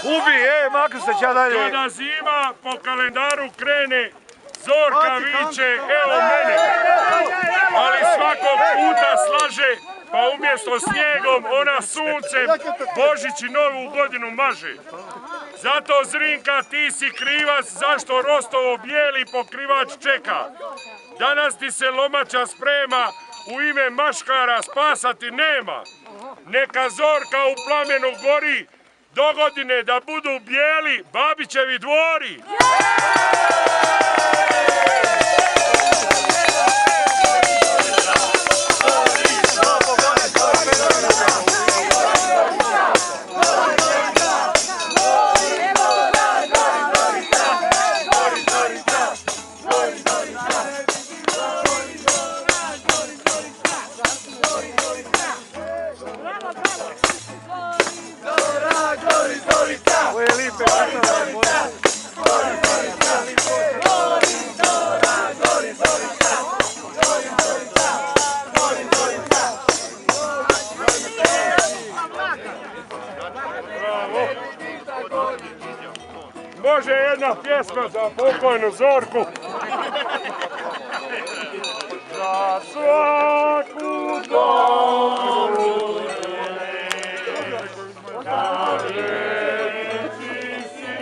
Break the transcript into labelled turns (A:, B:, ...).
A: Ubi, makli se ća dalje.
B: Kada zima po kalendaru krene, Zorka viče, evo mene. Ali svakog puta slaže, pa umjesto snijegom ona suncem Božić i Novu godinu maže. Zato Zrinka ti si krivac zašto Rostovo bijeli pokrivač čeka. Danas ti se lomača sprema, u ime maškara spasa ti nema. Neka Zorka u plamenu gori, dogodine da budu bijeli Babićevi dvori. Može jedna pjesma za pokojnu Zorku. Za svaku dobru na reci si